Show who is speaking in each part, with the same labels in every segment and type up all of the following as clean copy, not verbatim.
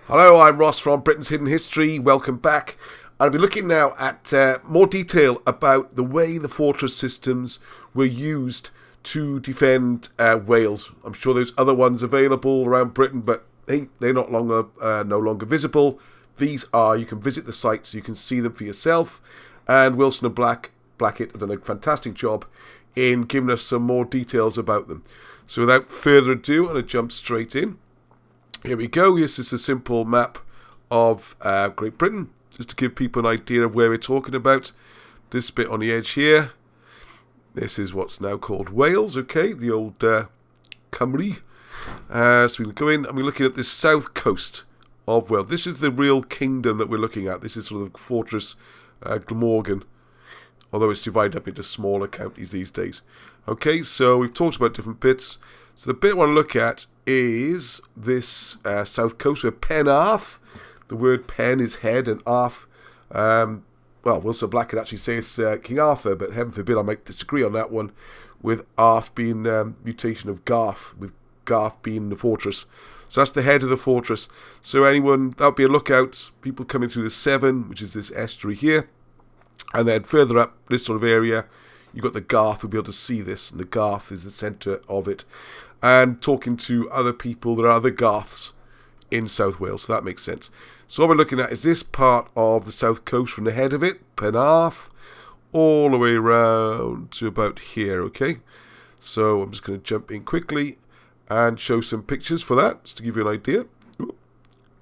Speaker 1: Hello, I'm Ross from Britain's Hidden History. Welcome back. I'll be looking now at more detail about the way the fortress systems were used to defend Wales. I'm sure there's other ones available around Britain, but hey, they're no longer visible. These are. You can visit the sites, you can see them for yourself. And Wilson and Blackett have done a fantastic job in giving us some more details about them. So without further ado, I'm going to jump straight in. Here we go. This is a simple map of Great Britain, just to give people an idea of where we're talking about. This bit on the edge here, this is what's now called Wales, okay, the old Cymru. So we'll go in and we're looking at this south coast of Wales. This is the real kingdom that we're looking at. This is sort of Fortress Glamorgan, although it's divided up into smaller counties these days. Okay, so we've talked about different bits. So the bit I want to look at is this south coast where Penarth. The word pen is head and Arth. Wilson Blackett actually says King Arthur, but heaven forbid I might disagree on that one, with Arth being mutation of Garth, with Garth being the fortress. So that's the head of the fortress. So anyone, that'll be a lookout, people coming through the Severn, which is this estuary here. And then further up, this sort of area, you've got the Garth, we'll be able to see this, and the Garth is the centre of it. And talking to other people, there are other Garths in South Wales, so that makes sense. So what we're looking at is this part of the south coast from the head of it, Penarth, all the way around to about here, okay? So I'm just going to jump in quickly and show some pictures for that, just to give you an idea.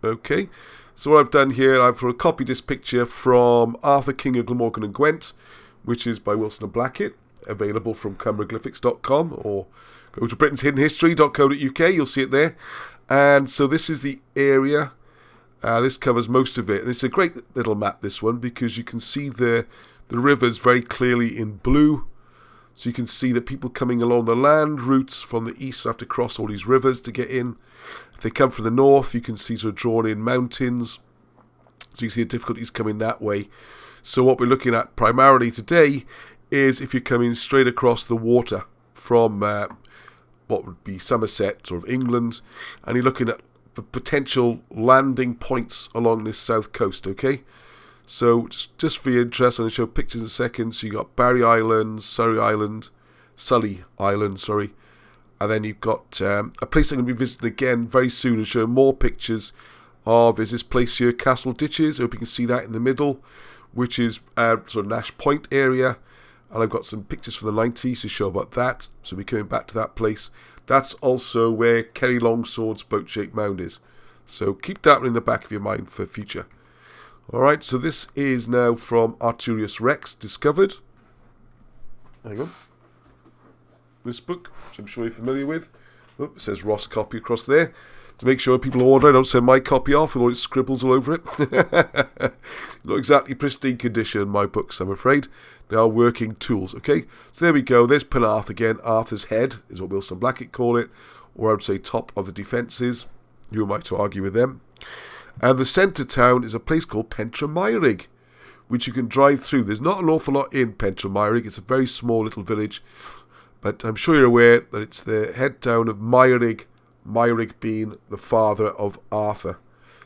Speaker 1: Okay, so what I've done here, I've copied this picture from Arthur King of Glamorgan and Gwent, which is by Wilson and Blackett, available from cymruglyphics.com, or go to BritainsHiddenHistory.co.uk, you'll see it there. And so this is the area. This covers most of it. And it's a great little map, this one, because you can see the rivers very clearly in blue. So you can see that people coming along the land routes from the east have to cross all these rivers to get in. If they come from the north, you can see sort of drawn in mountains. So you see the difficulties coming that way. So what we're looking at primarily today is if you're coming straight across the water from what would be Somerset, sort of England, and you're looking at the potential landing points along this south coast, okay? So just for your interest, I'm going to show pictures in a second. So you've got Barry Island, Sully Island, and then you've got a place I'm going to be visiting again very soon and show more pictures of, is this place here, Castle Ditches. I hope you can see that in the middle, which is sort of Nash Point area. And I've got some pictures from the 90s to show about that. So we're coming back to that place. That's also where Kerry Longsword's boat-shaped mound is. So keep that in the back of your mind for future. Alright, so this is now from Arturius Rex, discovered. Hang on. This book, which I'm sure you're familiar with. Oh, it says Ross copy across there. To make sure people order, I don't send my copy off with all its scribbles all over it. Not exactly pristine condition, my books, I'm afraid. They are working tools, okay? So there we go. There's Penarth again. Arthur's head is what Wilson and Blackett call it. Or I would say top of the defences. Who am I to argue with them? And the centre town is a place called Pentremeirig, which you can drive through. There's not an awful lot in Pentremeirig. It's a very small little village. But I'm sure you're aware that it's the head town of Meirig, Meirig being the father of Arthur.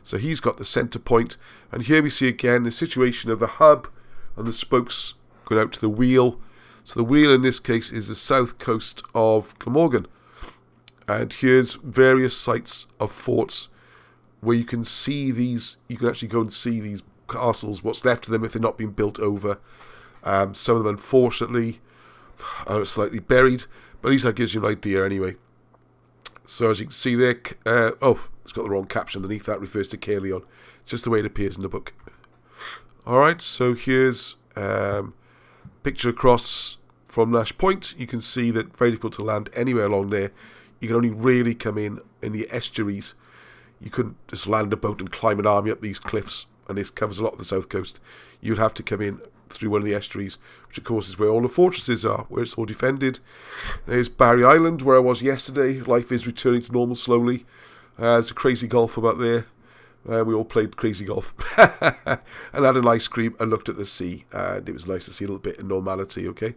Speaker 1: So he's got the centre point. And here we see again the situation of the hub and the spokes going out to the wheel. So the wheel in this case is the south coast of Glamorgan. And here's various sites of forts where you can see these, you can actually go and see these castles, what's left of them if they're not being built over. Some of them, unfortunately, are slightly buried, but at least that gives you an idea anyway. So as you can see there, it's got the wrong caption underneath, that refers to Caerleon. It's just the way it appears in the book. Alright, so here's picture across from Nash Point. You can see that very difficult to land anywhere along there. You can only really come in the estuaries. You couldn't just land a boat and climb an army up these cliffs, and this covers a lot of the south coast. You'd have to come in through one of the estuaries, which of course is where all the fortresses are, where it's all defended. There's Barry Island, where I was yesterday. Life is returning to normal slowly. There's a crazy golf about there. We all played crazy golf and had an ice cream and looked at the sea, and it was nice to see a little bit of normality, okay?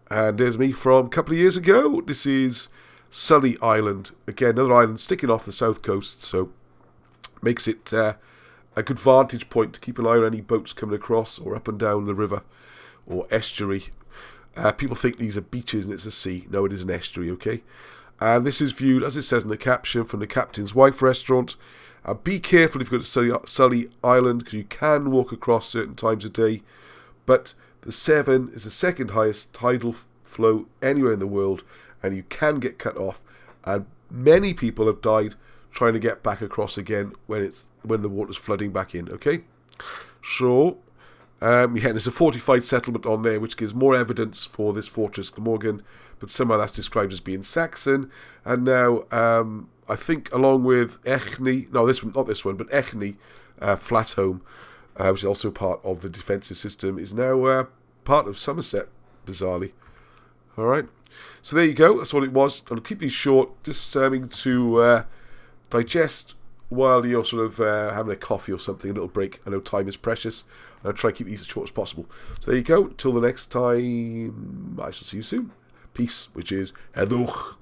Speaker 1: And there's me from a couple of years ago. This is Sully Island. Again, another island sticking off the south coast, so Makes it a good vantage point to keep an eye on any boats coming across or up and down the river or estuary. People think these are beaches and it's a sea. No, it is an estuary, okay? And this is viewed, as it says in the caption, from the Captain's Wife restaurant. Be careful if you go to Sully Island, because you can walk across certain times of day. But the Severn is the second highest tidal flow anywhere in the world, and you can get cut off. And many people have died trying to get back across again when the water's flooding back in, okay? So, there's a fortified settlement on there which gives more evidence for this fortress Glamorgan, but somehow that's described as being Saxon. And now, I think along with Echny, no, not this one, but Echny, Flatholm, which is also part of the defensive system, is now part of Somerset, bizarrely. Alright, so there you go, that's all it was. I'll keep these short, just serving to digest while you're sort of having a coffee or something, a little break. I know time is precious, and I'll try to keep these as short as possible. So there you go, till the next time, I shall see you soon. Peace, which is Heddwch.